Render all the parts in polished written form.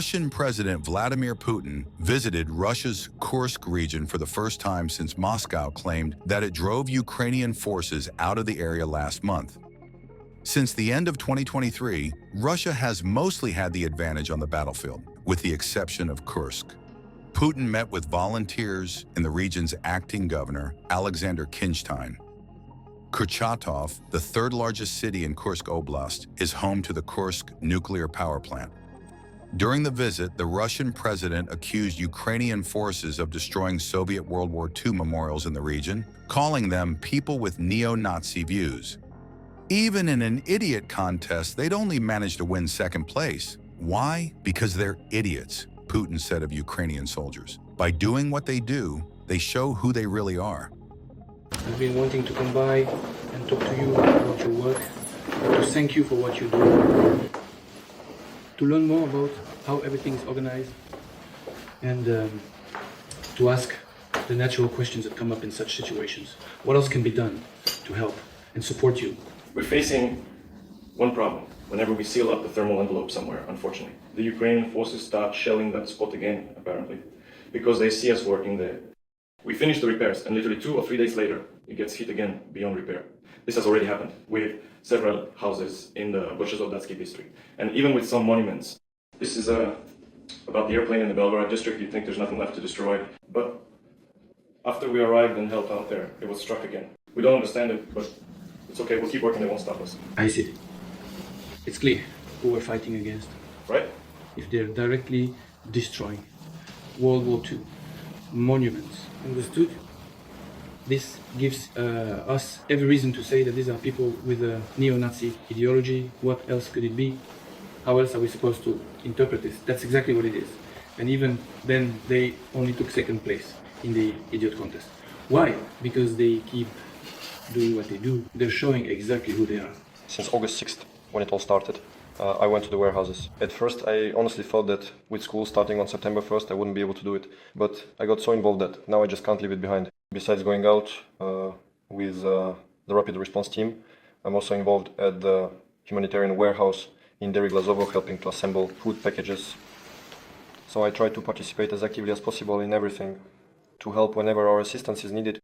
Russian President Vladimir Putin visited Russia's Kursk region for the first time since Moscow claimed that it drove Ukrainian forces out of the area last month. Since the end of 2023, Russia has mostly had the advantage on the battlefield, with the exception of Kursk. Putin met with volunteers and the region's acting governor, Alexander Kinstein. Kurchatov, the third largest city in Kursk Oblast, is home to the Kursk Nuclear Power Plant. During the visit, the Russian president accused Ukrainian forces of destroying Soviet World War II memorials in the region, calling them people with neo-Nazi views. Even in an idiot contest, they'd only managed to win second place. Why? Because they're idiots, Putin said of Ukrainian soldiers. By doing what they do, they show who they really are. I've been wanting to come by and talk to you about your work, to thank you for what you do, to learn more about how everything is organized, and to ask the natural questions that come up in such situations. What else can be done to help and support you? We're facing one problem. Whenever we seal up the thermal envelope somewhere, unfortunately, the Ukrainian forces start shelling that spot again, apparently, because they see us working there. We finish the repairs, and literally 2 or 3 days later, it gets hit again beyond repair. This has already happened with several houses in the Donetsk district, and even with some monuments. This is about the airplane in the Belgorod district. You'd think there's nothing left to destroy, but after we arrived and helped out there, it was struck again. We don't understand it, but it's okay. We'll keep working. They won't stop us. I see. It's clear who we're fighting against. Right? If they're directly destroying World War II monuments, understood? This gives us every reason to say that these are people with a neo-Nazi ideology. What else could it be? How else are we supposed to interpret this? That's exactly what it is. And even then, they only took second place in the idiot contest. Why? Because they keep doing what they do. They're showing exactly who they are. Since August 6th, when it all started, I went to the warehouses. At first, I honestly thought that with school starting on September 1st, I wouldn't be able to do it. But I got so involved that now I just can't leave it behind. Besides going out with the rapid response team, I'm also involved at the humanitarian warehouse in Dery Glazovo, helping to assemble food packages. So I try to participate as actively as possible in everything, to help whenever our assistance is needed.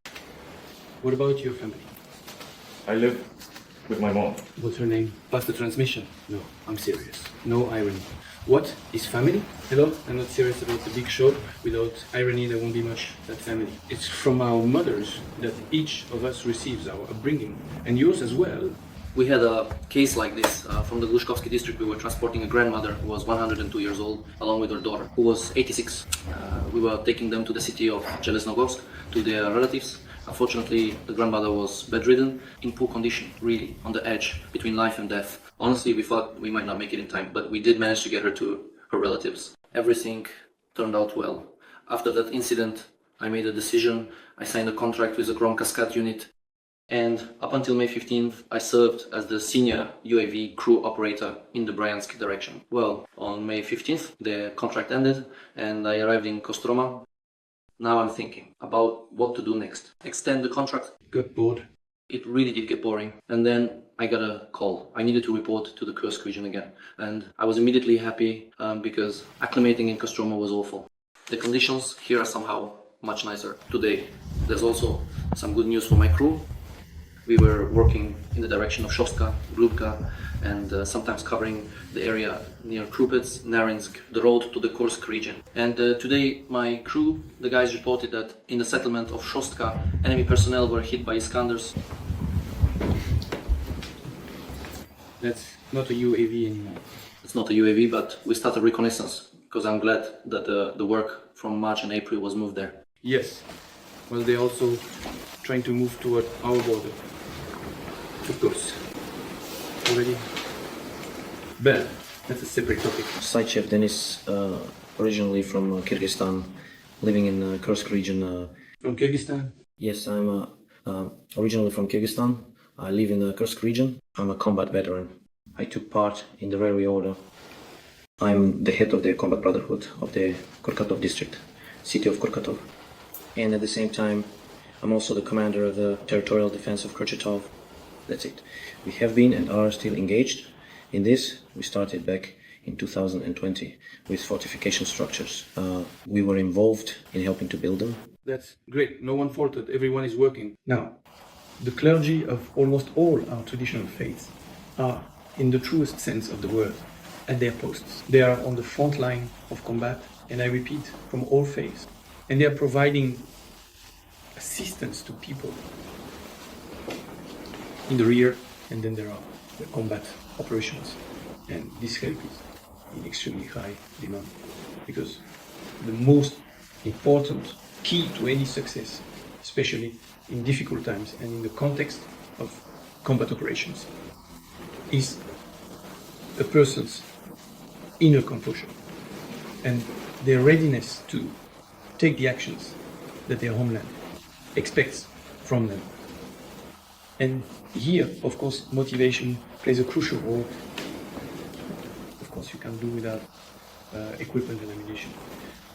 What about your family? I live with my mom. What's her name? Pass the transmission. No, I'm serious. No irony. What is family? Hello? I'm not serious about the big show. Without irony, there won't be much that family. It's from our mothers that each of us receives our upbringing, and yours as well. We had a case like this from the Glushkovsky district. We were transporting a grandmother who was 102 years old, along with her daughter, who was 86. We were taking them to the city of Zheleznogorsk, to their relatives. Unfortunately, the grandmother was bedridden, in poor condition, really, on the edge between life and death. Honestly, we thought we might not make it in time, but we did manage to get her to her relatives. Everything turned out well. After that incident, I made a decision. I signed a contract with the Grom Cascade unit. And up until May 15th, I served as the senior UAV crew operator in the Bryansk direction. Well, on May 15th, the contract ended and I arrived in Kostroma. Now I'm thinking about what to do next. Extend the contract. Got bored. It really did get boring. And then I got a call. I needed to report to the Kursk region again. And I was immediately happy because acclimating in Kostroma was awful. The conditions here are somehow much nicer today. There's also some good news for my crew. We were working in the direction of Shostka, Grudka, and sometimes covering the area near Krupets, Narinsk, the road to the Kursk region. And today my crew, the guys reported that in the settlement of Shostka, enemy personnel were hit by Iskanders. That's not a UAV anymore. It's not a UAV, but we started reconnaissance, because I'm glad that the work from March and April was moved there. Yes. Well, they're also trying to move toward our border. Of course. Already? Well, that's a separate topic. Site chef Denis, originally from Kyrgyzstan, living in Kursk region. From Kyrgyzstan? Yes, I'm originally from Kyrgyzstan. I live in the Kursk region. I'm a combat veteran. I took part in the railway order. I'm the head of the combat brotherhood of the Kurchatov district, city of Kurchatov. And at the same time, I'm also the commander of the territorial defense of Kurchatov. That's it. We have been and are still engaged in this. We started back in 2020 with fortification structures. We were involved in helping to build them. That's great. No one faulted. Everyone is working. Now, the clergy of almost all our traditional faiths are, in the truest sense of the word, at their posts. They are on the front line of combat, and I repeat, from all faiths. And they are providing assistance to people in the rear, and then there are the combat operations. And this help is in extremely high demand, because the most important key to any success, especially in difficult times and in the context of combat operations, is a person's inner composure and their readiness to take the actions that their homeland expects from them. And here, of course, motivation plays a crucial role. Of course, you can't do without equipment and ammunition.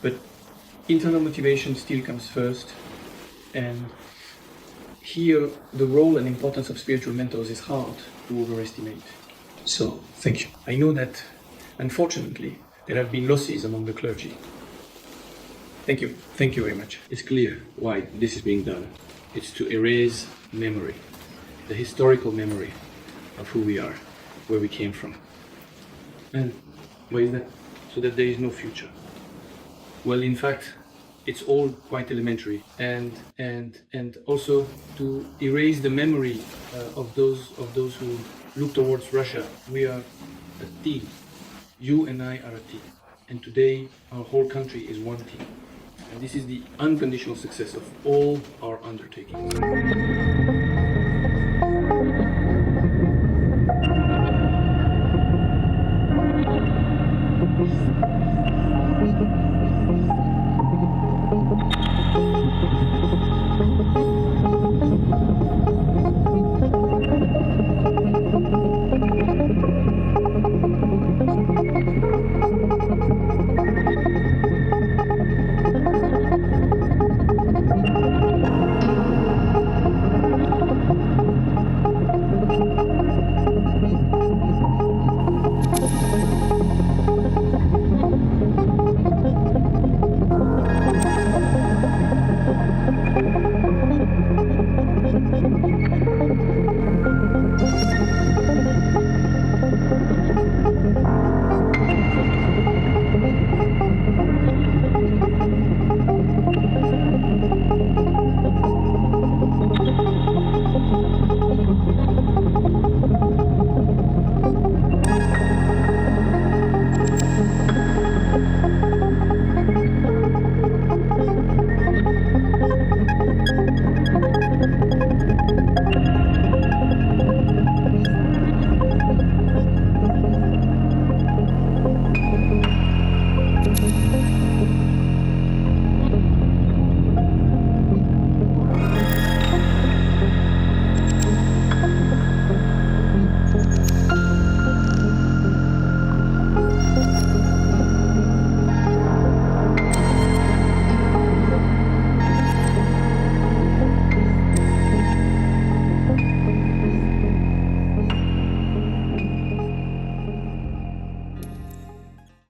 But internal motivation still comes first. And here, the role and importance of spiritual mentors is hard to overestimate. So, thank you. I know that, unfortunately, there have been losses among the clergy. Thank you. Thank you very much. It's clear why this is being done. It's to erase memory, the historical memory of who we are, where we came from. And why is that? So that there is no future. Well, in fact, it's all quite elementary, and also to erase the memory of those who look towards Russia. We are a team. You and I are a team, and today our whole country is one team. And this is the unconditional success of all our undertakings.